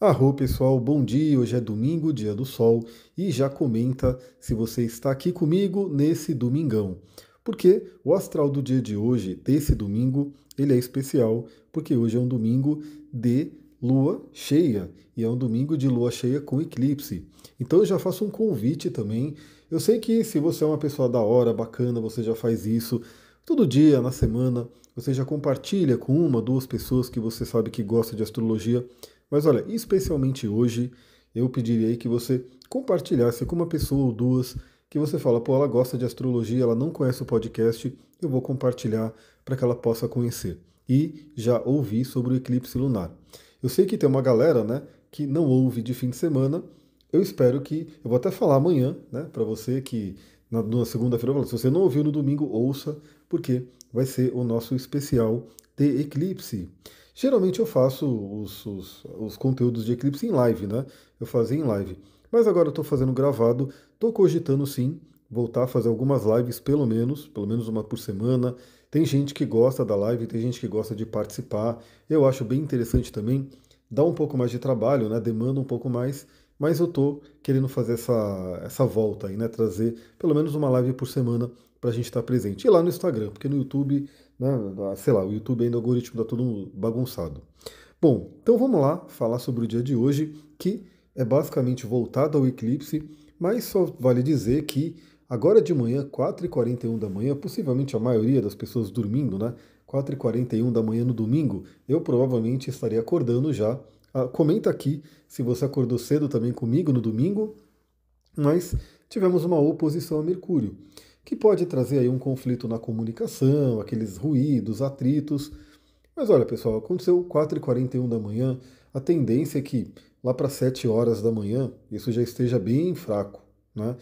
Arro pessoal, bom dia. Hoje é domingo, dia do sol, e já comenta se você está aqui comigo nesse domingão. Porque o astral do dia de hoje, desse domingo, ele é especial, porque hoje é um domingo de lua cheia, e é um domingo de lua cheia com eclipse. Então eu já faço um convite também. Eu sei que se você é uma pessoa da hora, bacana, você já faz isso todo dia, na semana, você já compartilha com uma, duas pessoas que você sabe que gosta de astrologia. Mas olha, especialmente hoje, eu pediria aí que você compartilhasse com uma pessoa ou duas que você fala, pô, ela gosta de astrologia, ela não conhece o podcast, eu vou compartilhar para que ela possa conhecer e já ouvir sobre o eclipse lunar. Eu sei que tem uma galera, né, que não ouve de fim de semana. Eu espero que, eu vou até falar amanhã, né, para você que na segunda-feira, eu falo, se você não ouviu no domingo, ouça, porque vai ser o nosso especial de eclipse. Geralmente eu faço os conteúdos de eclipse em live, né? Eu fazia em live. Mas agora eu estou fazendo gravado, estou cogitando sim, voltar a fazer algumas lives pelo menos uma por semana. Tem gente que gosta da live, tem gente que gosta de participar. Eu acho bem interessante também. Dá um pouco mais de trabalho, né? Demanda um pouco mais, mas eu estou querendo fazer essa volta aí, né? Trazer pelo menos uma live por semana para a gente estar presente. E lá no Instagram, porque no YouTube, né, sei lá, o YouTube ainda o algoritmo está todo bagunçado. Bom, então vamos lá falar sobre o dia de hoje, que é basicamente voltado ao eclipse, mas só vale dizer que agora de manhã, 4h41 da manhã, possivelmente a maioria das pessoas dormindo, né? 4h41 da manhã no domingo, eu provavelmente estaria acordando já. Comenta aqui se você acordou cedo também comigo no domingo, mas tivemos uma oposição a Mercúrio, que pode trazer aí um conflito na comunicação, aqueles ruídos, atritos. Mas olha, pessoal, aconteceu 4h41 da manhã, a tendência é que lá para 7 horas da manhã isso já esteja bem fraco, né?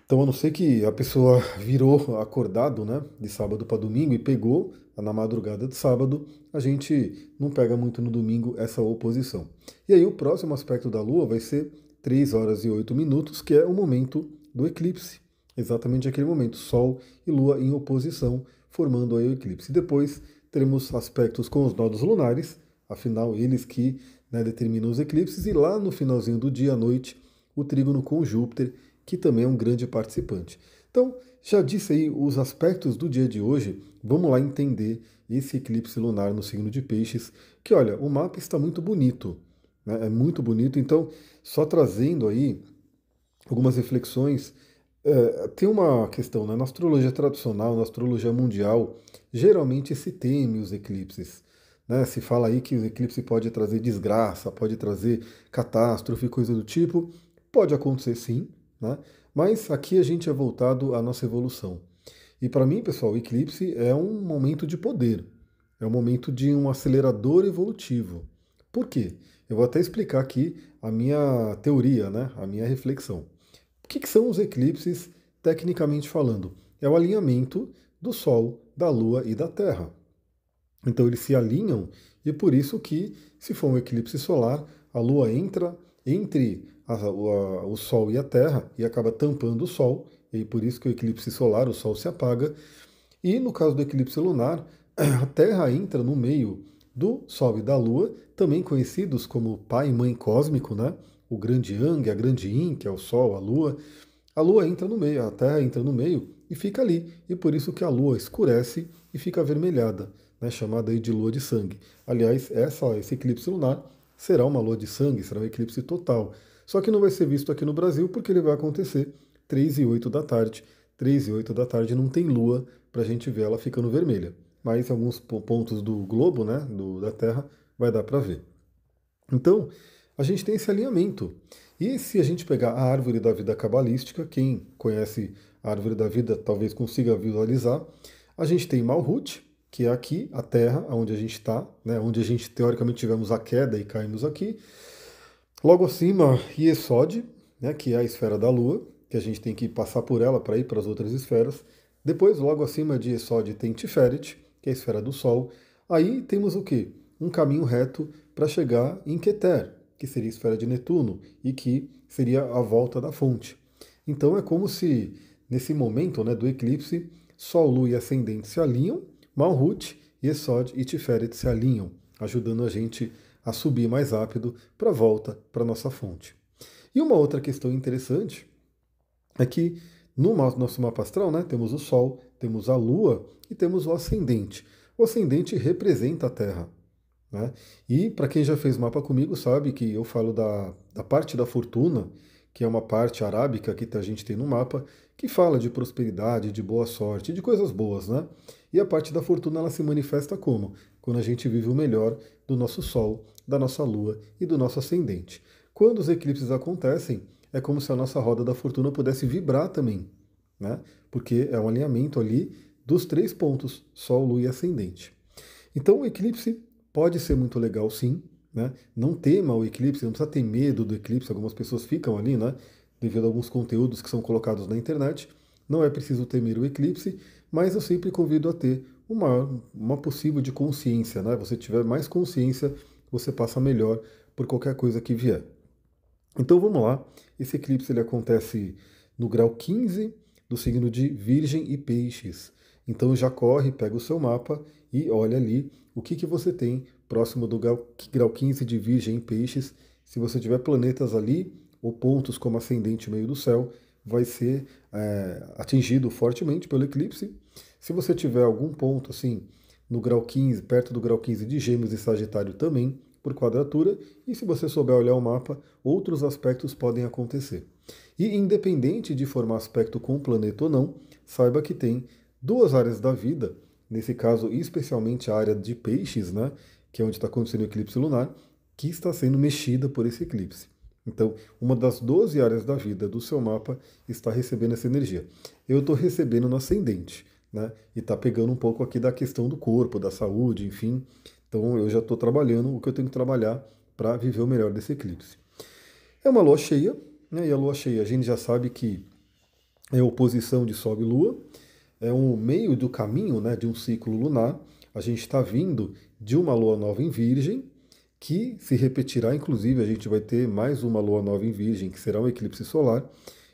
Então, a não ser que a pessoa virou acordado, né, de sábado para domingo e pegou na madrugada de sábado, a gente não pega muito no domingo essa oposição. E aí o próximo aspecto da Lua vai ser 3h08, que é o momento do eclipse. Exatamente aquele momento, Sol e Lua em oposição, formando aí o eclipse. Depois teremos aspectos com os nodos lunares, afinal eles que, né, determinam os eclipses, e lá no finalzinho do dia à noite, o trígono com Júpiter, que também é um grande participante. Então, já disse aí os aspectos do dia de hoje, vamos lá entender esse eclipse lunar no signo de Peixes, que olha, o mapa está muito bonito, né? É muito bonito, então, só trazendo aí algumas reflexões, tem uma questão, né? Na astrologia tradicional, na astrologia mundial, geralmente se teme os eclipses. Né? Se fala aí que o eclipse pode trazer desgraça, pode trazer catástrofe, coisa do tipo. Pode acontecer sim, né? Mas aqui a gente é voltado à nossa evolução. E para mim, pessoal, o eclipse é um momento de poder, é um momento de um acelerador evolutivo. Por quê? Eu vou até explicar aqui a minha teoria, né? A minha reflexão. O que são os eclipses, tecnicamente falando? É o alinhamento do Sol, da Lua e da Terra. Então eles se alinham e por isso que, se for um eclipse solar, a Lua entra entre o Sol e a Terra e acaba tampando o Sol, e por isso que o eclipse solar, o Sol se apaga. E no caso do eclipse lunar, a Terra entra no meio do Sol e da Lua, também conhecidos como pai e mãe cósmico, né? O grande Yang, a grande Yin, que é o Sol, a Lua. A Lua entra no meio, a Terra entra no meio e fica ali. E por isso que a Lua escurece e fica avermelhada, né, chamada aí de lua de sangue. Aliás, esse eclipse lunar será uma lua de sangue, será um eclipse total. Só que não vai ser visto aqui no Brasil porque ele vai acontecer 3h08 da tarde. 3h08 da tarde não tem lua para a gente ver ela ficando vermelha. Mas em alguns pontos do globo, né, da Terra, vai dar para ver. Então, a gente tem esse alinhamento. E se a gente pegar a árvore da vida cabalística, quem conhece a árvore da vida talvez consiga visualizar, a gente tem Malhut, que é aqui a Terra, onde a gente está, né, onde a gente teoricamente tivemos a queda e caímos aqui. Logo acima, Yesod, né, que é a esfera da Lua, que a gente tem que passar por ela para ir para as outras esferas. Depois, logo acima de Yesod, tem Tiferet, que é a esfera do Sol. Aí temos o quê? Um caminho reto para chegar em Keter, que seria a esfera de Netuno, e que seria a volta da fonte. Então é como se, nesse momento, né, do eclipse, Sol, Lua e Ascendente se alinham, Malhut, Yesod e Tiferet se alinham, ajudando a gente a subir mais rápido para a volta para a nossa fonte. E uma outra questão interessante é que no nosso mapa astral, né, temos o Sol, temos a Lua e temos o ascendente. O ascendente representa a Terra. Né? E para quem já fez mapa comigo sabe que eu falo da parte da fortuna, que é uma parte arábica que a gente tem no mapa, que fala de prosperidade, de boa sorte, de coisas boas, né? E a parte da fortuna ela se manifesta como? Quando a gente vive o melhor do nosso Sol, da nossa Lua e do nosso ascendente. Quando os eclipses acontecem, é como se a nossa roda da fortuna pudesse vibrar também, né? Porque é um alinhamento ali dos 3 pontos, Sol, Lua e ascendente. Então o eclipse pode ser muito legal, sim, né? Não tema o eclipse, não precisa ter medo do eclipse. Algumas pessoas ficam ali, né? Devido a alguns conteúdos que são colocados na internet. Não é preciso temer o eclipse, mas eu sempre convido a ter uma possível de consciência, né? Você tiver mais consciência, você passa melhor por qualquer coisa que vier. Então vamos lá. Esse eclipse ele acontece no grau 15 do signo de Virgem e Peixes. Então já corre, pega o seu mapa e olha ali o que você tem próximo do grau 15 de Virgem e Peixes. Se você tiver planetas ali ou pontos como ascendente meio do céu, vai ser atingido fortemente pelo eclipse. Se você tiver algum ponto assim no grau 15, perto do grau 15 de Gêmeos e Sagitário também, por quadratura, e se você souber olhar o mapa, outros aspectos podem acontecer. E independente de formar aspecto com o planeta ou não, saiba que tem 2 áreas da vida, nesse caso especialmente a área de peixes, né, que é onde está acontecendo o eclipse lunar, que está sendo mexida por esse eclipse. Então, uma das 12 áreas da vida do seu mapa está recebendo essa energia. Eu estou recebendo no ascendente, né, e está pegando um pouco aqui da questão do corpo, da saúde, enfim. Então eu já estou trabalhando o que eu tenho que trabalhar para viver o melhor desse eclipse. É uma lua cheia, né? E a lua cheia a gente já sabe que é oposição de Sol e Lua, é um meio do caminho, né, de um ciclo lunar. A gente está vindo de uma lua nova em Virgem, que se repetirá, inclusive a gente vai ter mais uma lua nova em Virgem, que será um eclipse solar.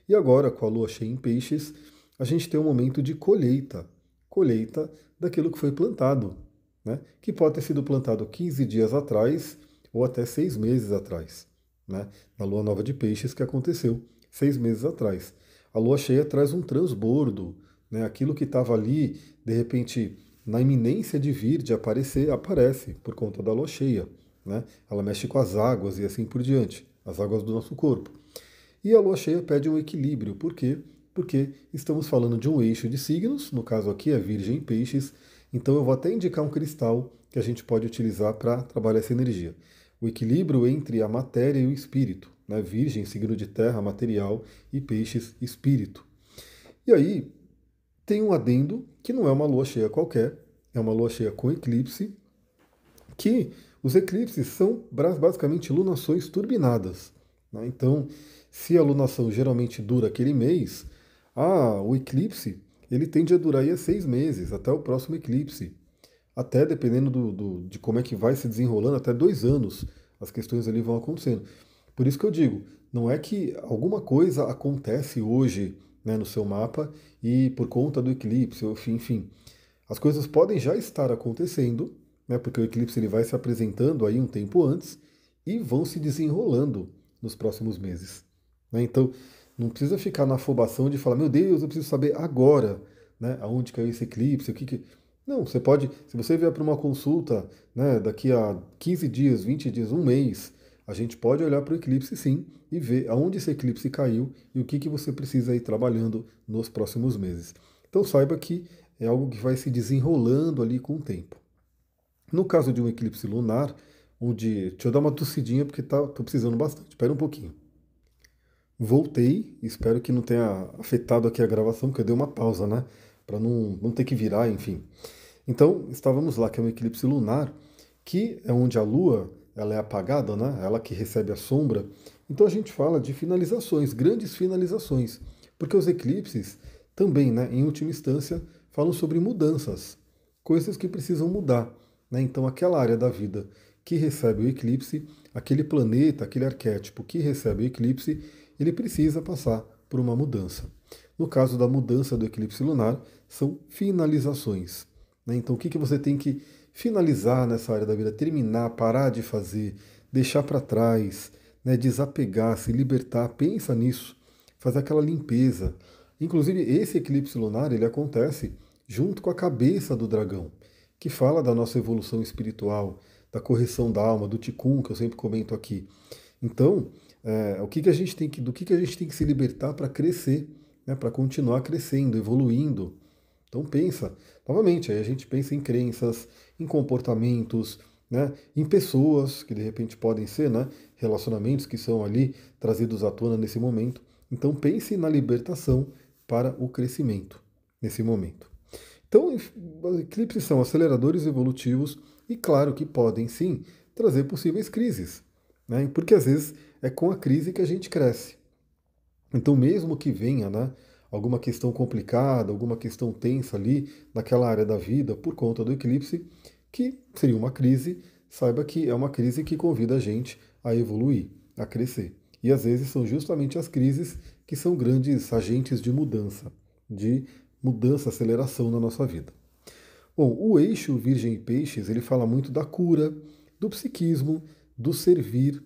E agora, com a lua cheia em Peixes, a gente tem um momento de colheita daquilo que foi plantado, né? Que pode ter sido plantado 15 dias atrás ou até 6 meses atrás, né? Na lua nova de Peixes que aconteceu 6 meses atrás. A lua cheia traz um transbordo, né? Aquilo que estava ali, de repente, na iminência de vir, de aparecer, aparece por conta da lua cheia, né? Ela mexe com as águas e assim por diante, as águas do nosso corpo. E a lua cheia pede um equilíbrio, por quê? Porque estamos falando de um eixo de signos, no caso aqui é Virgem e Peixes, então eu vou até indicar um cristal que a gente pode utilizar para trabalhar essa energia. O equilíbrio entre a matéria e o espírito, né? Virgem, signo de terra, material, e Peixes, espírito. E aí tem um adendo que não é uma lua cheia qualquer, é uma lua cheia com eclipse, que os eclipses são basicamente lunações turbinadas, né? Então, se a lunação geralmente dura aquele mês, o eclipse ele tende a durar aí 6 meses, até o próximo eclipse. Até dependendo de como é que vai se desenrolando, até 2 anos as questões ali vão acontecendo. Por isso que eu digo, não é que alguma coisa acontece hoje, né, no seu mapa e por conta do eclipse, enfim, as coisas podem já estar acontecendo, né, porque o eclipse ele vai se apresentando aí um tempo antes e vão se desenrolando nos próximos meses, né? Então, não precisa ficar na afobação de falar, meu Deus, eu preciso saber agora, né, aonde caiu esse eclipse, o que que... Não, você pode, se você vier para uma consulta, né, daqui a 15 dias, 20 dias, um mês, a gente pode olhar para o eclipse sim e ver aonde esse eclipse caiu e o que que você precisa ir trabalhando nos próximos meses. Então saiba que é algo que vai se desenrolando ali com o tempo. No caso de um eclipse lunar, onde... Deixa eu dar uma tossidinha porque tô precisando bastante. Espera um pouquinho. Voltei, espero que não tenha afetado aqui a gravação, porque eu dei uma pausa, né? Para não ter que virar, enfim. Então, estávamos lá, que é um eclipse lunar, que é onde a Lua ela é apagada, né? Ela que recebe a sombra. Então a gente fala de finalizações, grandes finalizações, porque os eclipses também, né, em última instância, falam sobre mudanças, coisas que precisam mudar, né? Então aquela área da vida que recebe o eclipse, aquele planeta, aquele arquétipo que recebe o eclipse, ele precisa passar por uma mudança. No caso da mudança do eclipse lunar, são finalizações, né? Então o que você tem que finalizar nessa área da vida, terminar, parar de fazer, deixar para trás, né, desapegar, se libertar, pensa nisso, fazer aquela limpeza. Inclusive, esse eclipse lunar, ele acontece junto com a cabeça do dragão, que fala da nossa evolução espiritual, da correção da alma, do Tikkun, que eu sempre comento aqui. Então, o que que a gente tem que, do que a gente tem que se libertar para crescer, né, para continuar crescendo, evoluindo. Então pensa, novamente, aí a gente pensa em crenças, em comportamentos, né, em pessoas que de repente podem ser, né, relacionamentos que são ali trazidos à tona nesse momento. Então pense na libertação para o crescimento nesse momento. Então, eclipses são aceleradores evolutivos e claro que podem sim trazer possíveis crises, né, porque às vezes é com a crise que a gente cresce. Então, mesmo que venha, né, alguma questão complicada, alguma questão tensa ali naquela área da vida por conta do eclipse, que seria uma crise, saiba que é uma crise que convida a gente a evoluir, a crescer. E às vezes são justamente as crises que são grandes agentes de mudança, aceleração na nossa vida. Bom, o eixo Virgem e Peixes, ele fala muito da cura, do psiquismo, do servir,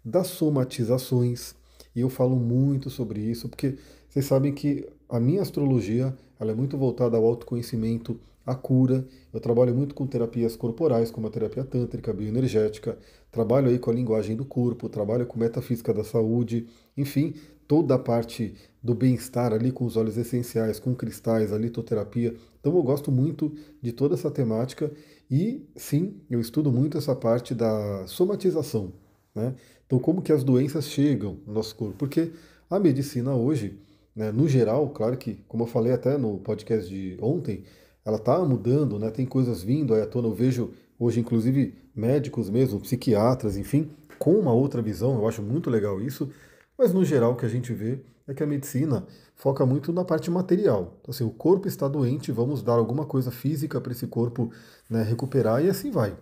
das somatizações, e eu falo muito sobre isso, porque vocês sabem que a minha astrologia ela é muito voltada ao autoconhecimento, à cura. Eu trabalho muito com terapias corporais, como a terapia tântrica, bioenergética, trabalho aí com a linguagem do corpo, trabalho com metafísica da saúde, enfim, toda a parte do bem-estar ali com os óleos essenciais, com cristais, a litoterapia. Então eu gosto muito de toda essa temática e sim, eu estudo muito essa parte da somatização, né? Então como que as doenças chegam no nosso corpo? Porque a medicina hoje, né, no geral, claro que, como eu falei até no podcast de ontem, ela está mudando, né, tem coisas vindo aí à tona. Eu vejo hoje, inclusive, médicos mesmo, psiquiatras, enfim, com uma outra visão, eu acho muito legal isso, mas no geral o que a gente vê é que a medicina foca muito na parte material. Então, assim, o corpo está doente, vamos dar alguma coisa física para esse corpo, né, recuperar e assim vai.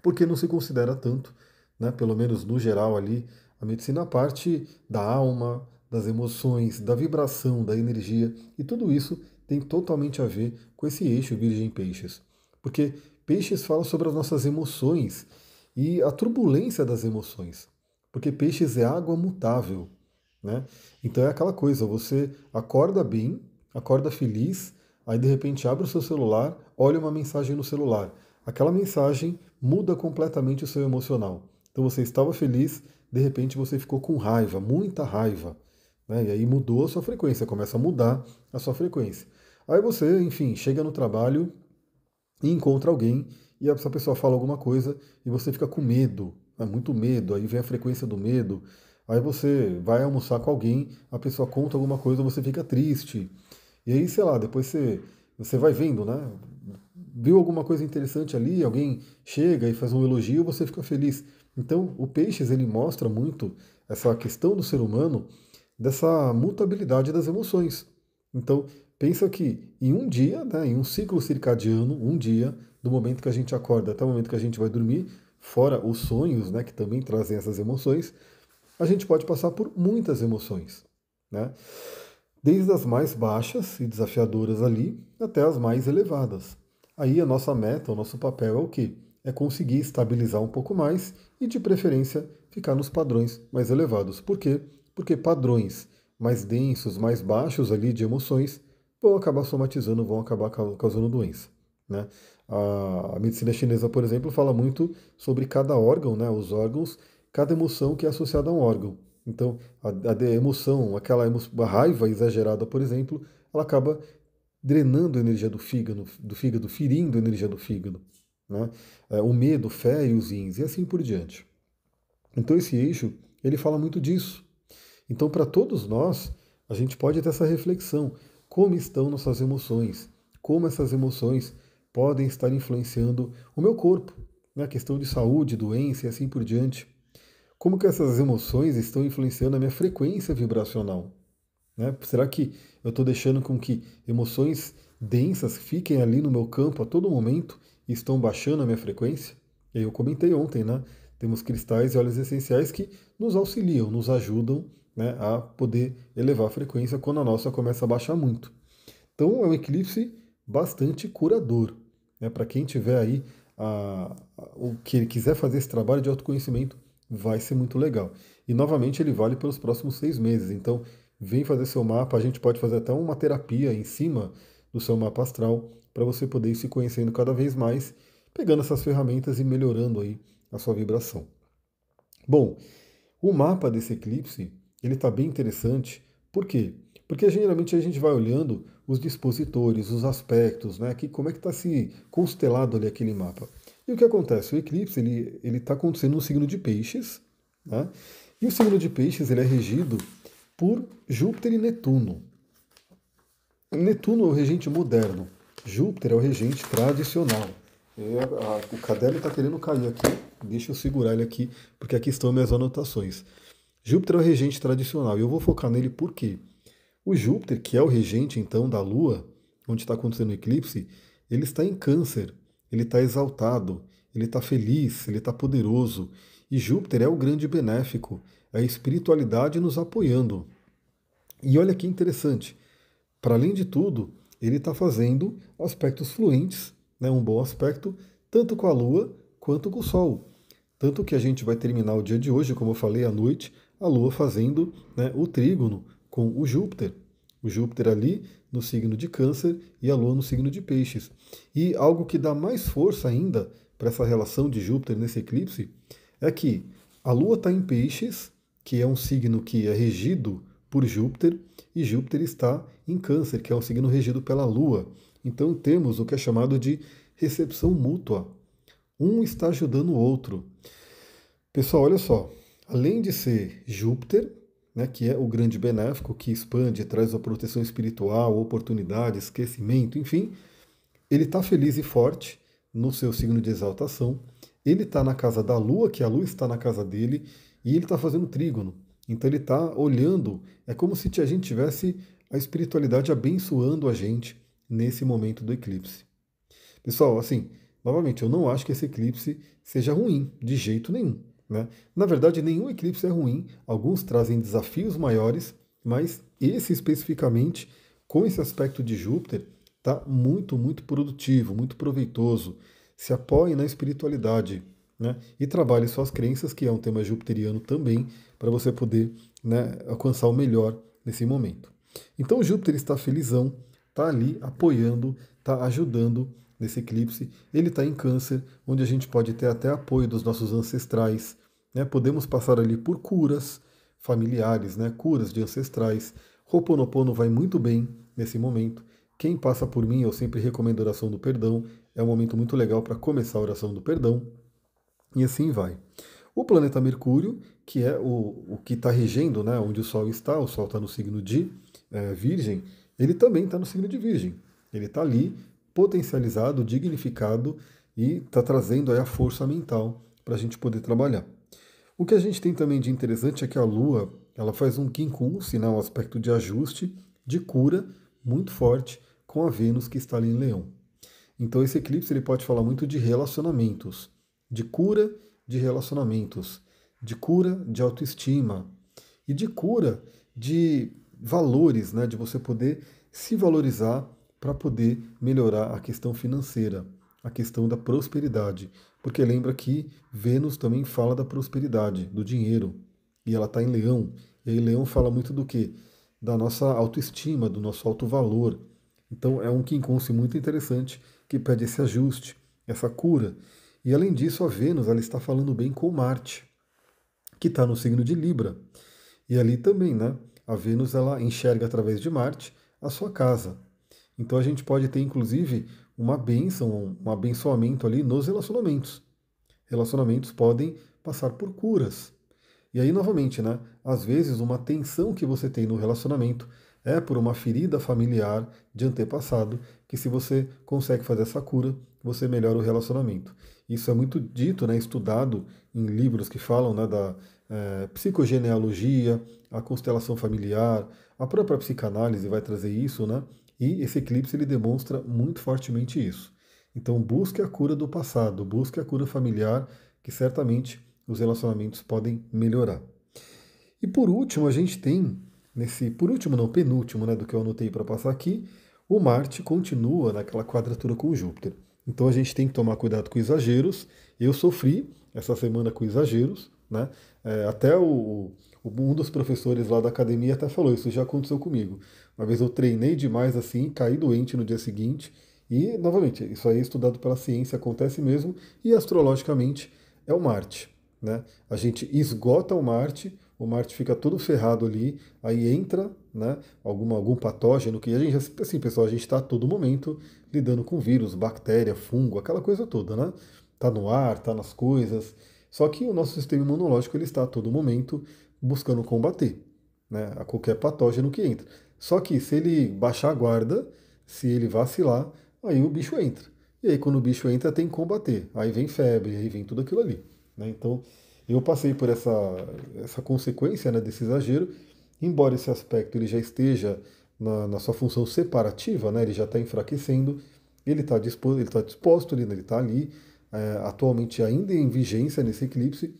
Porque não se considera tanto, né, pelo menos no geral ali, a medicina a parte da alma, das emoções, da vibração, da energia, e tudo isso tem totalmente a ver com esse eixo Virgem Peixes. Porque Peixes fala sobre as nossas emoções e a turbulência das emoções. Porque Peixes é água mutável, né? Então é aquela coisa, você acorda bem, acorda feliz, aí de repente abre o seu celular, olha uma mensagem no celular. Aquela mensagem muda completamente o seu emocional. Então você estava feliz, de repente você ficou com raiva, muita raiva, né? E aí mudou a sua frequência, começa a mudar a sua frequência. Aí você, enfim, chega no trabalho e encontra alguém e essa pessoa fala alguma coisa e você fica com medo, né? Muito medo, aí vem a frequência do medo. Aí você vai almoçar com alguém, a pessoa conta alguma coisa, você fica triste. E aí, sei lá, depois você vai vendo, né? Viu alguma coisa interessante ali, alguém chega e faz um elogio, você fica feliz. Então, o Peixes, ele mostra muito essa questão do ser humano, dessa mutabilidade das emoções. Então, pensa que em um dia, né, em um ciclo circadiano, um dia, do momento que a gente acorda até o momento que a gente vai dormir, fora os sonhos, né, que também trazem essas emoções, a gente pode passar por muitas emoções, né? Desde as mais baixas e desafiadoras ali até as mais elevadas. Aí a nossa meta, o nosso papel é o quê? É conseguir estabilizar um pouco mais e, de preferência, ficar nos padrões mais elevados. Por quê? Porque padrões mais densos, mais baixos ali de emoções vão acabar somatizando, vão acabar causando doença, né? A medicina chinesa, por exemplo, fala muito sobre cada órgão, né? Os órgãos, cada emoção que é associada a um órgão. Então, a emoção, a raiva exagerada, por exemplo, ela acaba drenando a energia do fígado, ferindo a energia do fígado, né? O medo, fé e os rins, e assim por diante. Então, esse eixo, ele fala muito disso. Então, para todos nós, a gente pode ter essa reflexão. Como estão nossas emoções? Como essas emoções podem estar influenciando o meu corpo? Né? A questão de saúde, doença e assim por diante. Como que essas emoções estão influenciando a minha frequência vibracional? Né? Será que eu estou deixando com que emoções densas fiquem ali no meu campo a todo momento e estão baixando a minha frequência? E aí eu comentei ontem, né? Temos cristais e óleos essenciais que nos auxiliam, nos ajudam, né, a poder elevar a frequência quando a nossa começa a baixar muito. Então é um eclipse bastante curador. né? Para quem tiver aí o que ele quiser fazer esse trabalho de autoconhecimento, vai ser muito legal. E novamente ele vale pelos próximos 6 meses. Então, vem fazer seu mapa. A gente pode fazer até uma terapia em cima do seu mapa astral para você poder ir se conhecendo cada vez mais, pegando essas ferramentas e melhorando aí a sua vibração. Bom, o mapa desse eclipse, ele está bem interessante. Por quê? Porque geralmente a gente vai olhando os dispositores, os aspectos, né? Como é que está se constelado ali aquele mapa. E o que acontece? O eclipse ele está acontecendo no signo de Peixes, né? E o signo de Peixes ele é regido por Júpiter e Netuno. Netuno é o regente moderno, Júpiter é o regente tradicional. O caderno está querendo cair aqui, deixa eu segurar ele aqui, porque aqui estão minhas anotações. Júpiter é o regente tradicional e eu vou focar nele por quê? O Júpiter, que é o regente então da Lua, onde está acontecendo o eclipse, ele está em Câncer, ele está exaltado, ele está feliz, ele está poderoso. E Júpiter é o grande benéfico, é a espiritualidade nos apoiando. E olha que interessante, para além de tudo, ele está fazendo aspectos fluentes, né, um bom aspecto, tanto com a Lua quanto com o Sol. Tanto que a gente vai terminar o dia de hoje, como eu falei, à noite, a Lua fazendo, né, o trígono com o Júpiter. O Júpiter ali no signo de Câncer e a Lua no signo de Peixes. E algo que dá mais força ainda para essa relação de Júpiter nesse eclipse é que a Lua está em Peixes, que é um signo que é regido por Júpiter, e Júpiter está em Câncer, que é um signo regido pela Lua. Então temos o que é chamado de recepção mútua. Um está ajudando o outro. Pessoal, olha só. Além de ser Júpiter, né, que é o grande benéfico, que expande, traz a proteção espiritual, oportunidade, esquecimento, enfim, ele está feliz e forte no seu signo de exaltação. Ele está na casa da Lua, que a Lua está na casa dele, e ele está fazendo trígono. Então ele está olhando, é como se a gente tivesse a espiritualidade abençoando a gente nesse momento do eclipse. Pessoal, assim, novamente, eu não acho que esse eclipse seja ruim, de jeito nenhum. Né? Na verdade, nenhum eclipse é ruim, alguns trazem desafios maiores, mas esse especificamente, com esse aspecto de Júpiter, está muito, muito produtivo, muito proveitoso. Se apoie na espiritualidade, né? E trabalhe suas crenças, que é um tema jupiteriano também, para você poder, né, alcançar o melhor nesse momento. Então Júpiter está felizão, está ali apoiando, está ajudando nesse eclipse. Ele está em Câncer, onde a gente pode ter até apoio dos nossos ancestrais, né? Podemos passar ali por curas familiares, né? Curas de ancestrais. Ho'oponopono vai muito bem nesse momento. Quem passa por mim, eu sempre recomendo a oração do perdão. É um momento muito legal para começar a oração do perdão. E assim vai. O planeta Mercúrio, que é o que está regendo, né, onde o Sol está no signo de Virgem, ele também está no signo de Virgem. Ele está ali potencializado, dignificado e está trazendo aí a força mental para a gente poder trabalhar. O que a gente tem também de interessante é que a Lua ela faz um quincunce, né, um aspecto de ajuste, de cura muito forte com a Vênus que está ali em Leão. Então esse eclipse ele pode falar muito de relacionamentos, de cura de relacionamentos, de cura de autoestima e de cura de valores, né, de você poder se valorizar para poder melhorar a questão financeira, a questão da prosperidade. Porque lembra que Vênus também fala da prosperidade, do dinheiro, e ela está em Leão. E aí Leão fala muito do quê? Da nossa autoestima, do nosso alto valor. Então é um quincunce muito interessante que pede esse ajuste, essa cura. E além disso, a Vênus ela está falando bem com Marte, que está no signo de Libra. E ali também, né? A Vênus ela enxerga através de Marte a sua casa. Então a gente pode ter, inclusive, uma bênção, um abençoamento ali nos relacionamentos. Relacionamentos podem passar por curas. E aí, novamente, né? Às vezes, uma tensão que você tem no relacionamento é por uma ferida familiar de antepassado, que se você consegue fazer essa cura, você melhora o relacionamento. Isso é muito dito, né, estudado em livros que falam, né, da psicogenealogia, a constelação familiar, a própria psicanálise vai trazer isso, né? E esse eclipse ele demonstra muito fortemente isso. Então busque a cura do passado, busque a cura familiar, que certamente os relacionamentos podem melhorar. E por último, a gente tem, por último não, penúltimo, né, do que eu anotei para passar aqui, o Marte continua naquela quadratura com Júpiter. Então a gente tem que tomar cuidado com exageros. Eu sofri essa semana com exageros, né? Até um dos professores lá da academia até falou, isso já aconteceu comigo. Uma vez eu treinei demais assim, caí doente no dia seguinte, e, novamente, isso aí é estudado pela ciência, acontece mesmo, e astrologicamente é o Marte, né? A gente esgota o Marte fica todo ferrado ali, aí entra, né, algum patógeno que a gente, assim, pessoal, a gente está a todo momento lidando com vírus, bactéria, fungo, aquela coisa toda, né? Tá no ar, tá nas coisas. Só que o nosso sistema imunológico ele está a todo momento buscando combater, né, a qualquer patógeno que entra. Só que se ele baixar a guarda, se ele vacilar, aí o bicho entra. E aí quando o bicho entra tem que combater. Aí vem febre, aí vem tudo aquilo ali, né? Então eu passei por essa consequência, né, desse exagero, embora esse aspecto ele já esteja na sua função separativa, né, ele já está enfraquecendo, ele tá disposto, ele está ali, atualmente ainda em vigência nesse eclipse,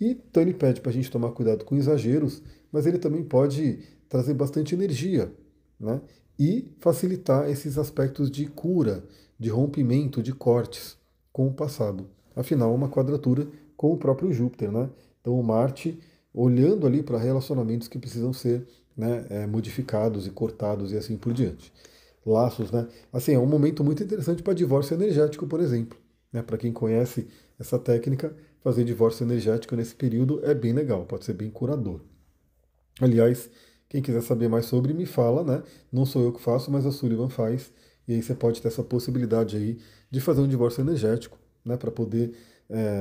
e então ele pede para a gente tomar cuidado com exageros, mas ele também pode trazer bastante energia, né? E facilitar esses aspectos de cura, de rompimento, de cortes com o passado. Afinal, é uma quadratura com o próprio Júpiter, né? Então o Marte olhando ali para relacionamentos que precisam ser, né, modificados e cortados e assim por diante. Laços, né? Assim, é um momento muito interessante para divórcio energético, por exemplo. Né? Para quem conhece essa técnica, fazer divórcio energético nesse período é bem legal, pode ser bem curador. Aliás, quem quiser saber mais sobre, me fala, né? Não sou eu que faço, mas a Sullivan faz. E aí você pode ter essa possibilidade aí de fazer um divórcio energético, né? Para poder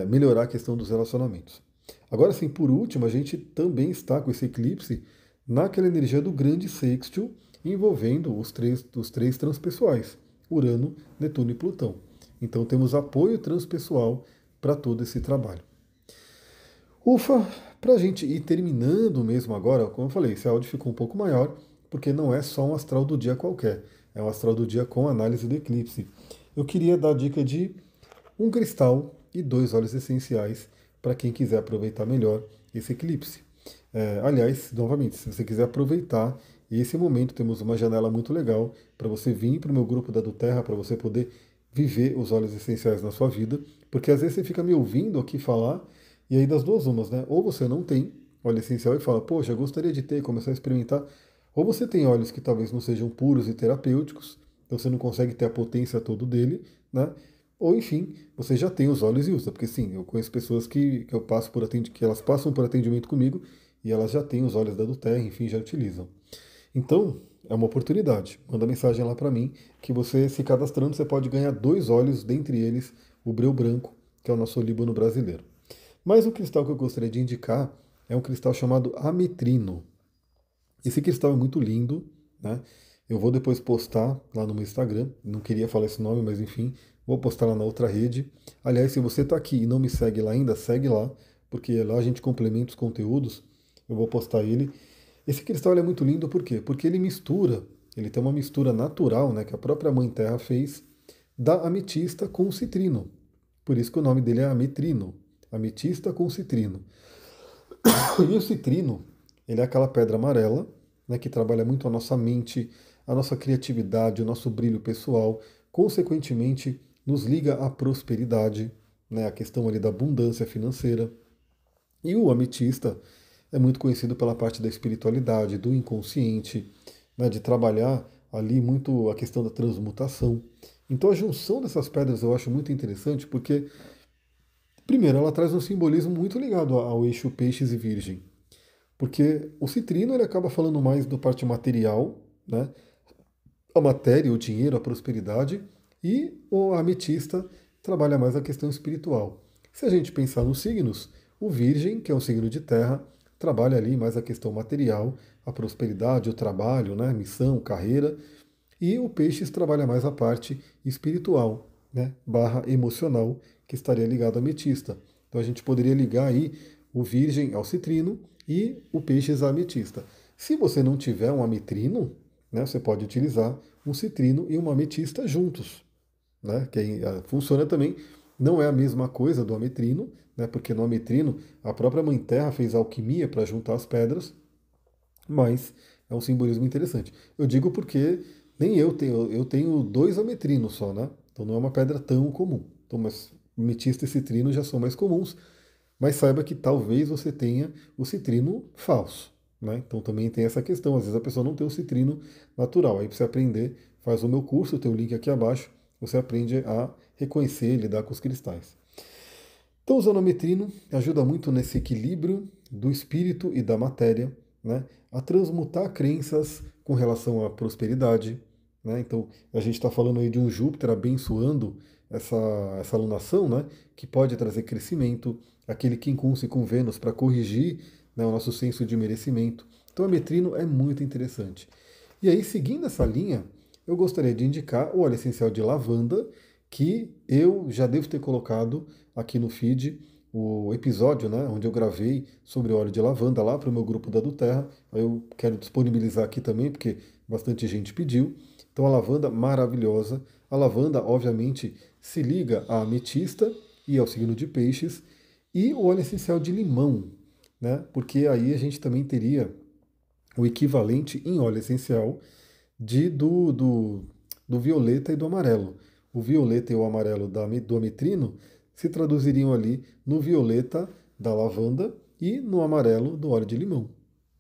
melhorar a questão dos relacionamentos. Agora sim, por último, a gente também está com esse eclipse naquela energia do grande sextil envolvendo os três transpessoais, Urano, Netuno e Plutão. Então temos apoio transpessoal para todo esse trabalho. Ufa, para a gente ir terminando mesmo agora, como eu falei, esse áudio ficou um pouco maior, porque não é só um astral do dia qualquer, é um astral do dia com análise do eclipse. Eu queria dar a dica de um cristal e dois óleos essenciais para quem quiser aproveitar melhor esse eclipse. Aliás, novamente, se você quiser aproveitar esse momento, temos uma janela muito legal para você vir para o meu grupo da do Terra, para você poder viver os óleos essenciais na sua vida, porque às vezes você fica me ouvindo aqui falar e aí das duas umas, né? Ou você não tem óleo essencial e fala, poxa, eu gostaria de ter, começar a experimentar, ou você tem óleos que talvez não sejam puros e terapêuticos, então você não consegue ter a potência toda dele, né? Ou enfim, você já tem os óleos e usa, porque sim, eu conheço pessoas que eu passo por que elas passam por atendimento comigo e elas já têm os óleos da Duterra, enfim, já utilizam. Então, é uma oportunidade. Manda mensagem lá para mim que você, se cadastrando, você pode ganhar dois óleos, dentre eles o breu branco, que é o nosso olíbano brasileiro. Mas o cristal que eu gostaria de indicar é um cristal chamado ametrino. Esse cristal é muito lindo, né? Eu vou depois postar lá no meu Instagram. Não queria falar esse nome, mas enfim, vou postar lá na outra rede. Aliás, se você está aqui e não me segue lá ainda, segue lá, porque lá a gente complementa os conteúdos. Eu vou postar ele. Esse cristal ele é muito lindo, por quê? Porque ele mistura, ele tem uma mistura natural, né, que a própria Mãe Terra fez, da ametista com o citrino. Por isso que o nome dele é ametrino. Ametista com citrino. E o citrino, ele é aquela pedra amarela, né, que trabalha muito a nossa mente, a nossa criatividade, o nosso brilho pessoal, consequentemente nos liga à prosperidade, né, a questão ali da abundância financeira. E o ametista é muito conhecido pela parte da espiritualidade, do inconsciente, né, de trabalhar ali muito a questão da transmutação. Então a junção dessas pedras eu acho muito interessante porque, primeiro, ela traz um simbolismo muito ligado ao eixo peixes e virgem. Porque o citrino ele acaba falando mais da parte material, né? A matéria, o dinheiro, a prosperidade, e o ametista trabalha mais a questão espiritual. Se a gente pensar nos signos, o Virgem, que é um signo de terra, trabalha ali mais a questão material, a prosperidade, o trabalho, né? Missão, carreira, e o Peixes trabalha mais a parte espiritual, né? Barra emocional, que estaria ligado à ametista. Então a gente poderia ligar aí o Virgem ao citrino e o Peixes à ametista. Se você não tiver um ametrino, né, você pode utilizar um citrino e uma ametista juntos, né, que aí, funciona também. Não é a mesma coisa do ametrino, né, porque no ametrino a própria Mãe Terra fez alquimia para juntar as pedras, mas é um simbolismo interessante. Eu digo porque nem eu tenho dois ametrinos só, né? Então não é uma pedra tão comum. Então, mas ametista e citrino já são mais comuns, mas saiba que talvez você tenha o citrino falso. Né? Então também tem essa questão. Às vezes a pessoa não tem o citrino natural. Aí para você aprender, faz o meu curso, tem o link aqui abaixo, você aprende a reconhecer e lidar com os cristais. Então, usando o metrino ajuda muito nesse equilíbrio do espírito e da matéria, né, a transmutar crenças com relação à prosperidade. Né? Então, a gente está falando aí de um Júpiter abençoando essa alunação, né, que pode trazer crescimento, aquele quincunce com Vênus para corrigir, né, o nosso senso de merecimento. Então, a metrino é muito interessante. E aí, seguindo essa linha, eu gostaria de indicar o óleo essencial de lavanda, que eu já devo ter colocado aqui no feed o episódio, né, onde eu gravei sobre óleo de lavanda lá para o meu grupo da do Terra. Eu quero disponibilizar aqui também, porque bastante gente pediu. Então a lavanda maravilhosa. A lavanda, obviamente, se liga à ametista e ao signo de peixes. E o óleo essencial de limão, né, porque aí a gente também teria o equivalente em óleo essencial do violeta e do amarelo. O violeta e o amarelo do ametrino se traduziriam ali no violeta da lavanda e no amarelo do óleo de limão.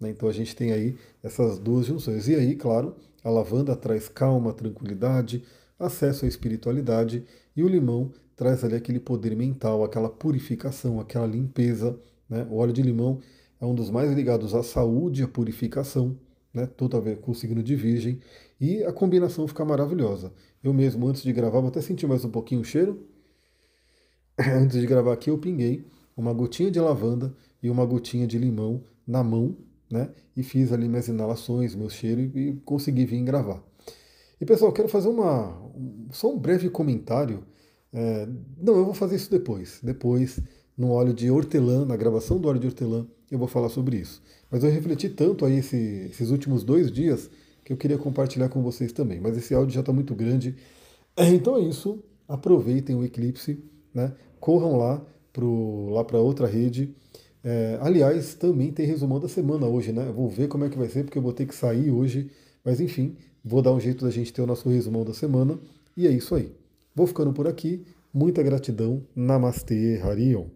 Né? Então a gente tem aí essas duas junções. E aí, claro, a lavanda traz calma, tranquilidade, acesso à espiritualidade, e o limão traz ali aquele poder mental, aquela purificação, aquela limpeza. Né? O óleo de limão é um dos mais ligados à saúde e à purificação, né? Tudo a ver com o signo de Virgem, e a combinação fica maravilhosa. Eu mesmo, antes de gravar, vou até sentir mais um pouquinho o cheiro. Antes de gravar aqui, eu pinguei uma gotinha de lavanda e uma gotinha de limão na mão, né? E fiz ali minhas inalações, meu cheiro e consegui vir gravar. E pessoal, eu quero fazer só um breve comentário. Não, eu vou fazer isso depois. Depois, no óleo de hortelã, na gravação do óleo de hortelã, eu vou falar sobre isso. Mas eu refleti tanto aí esses últimos 2 dias que eu queria compartilhar com vocês também. Mas esse áudio já está muito grande. Então é isso. Aproveitem o eclipse, né? Corram lá para outra rede. Aliás, também tem resumão da semana hoje, né? Eu vou ver como é que vai ser, porque eu vou ter que sair hoje. Mas enfim, vou dar um jeito da gente ter o nosso resumão da semana. E é isso aí. Vou ficando por aqui. Muita gratidão. Namastê, Harion.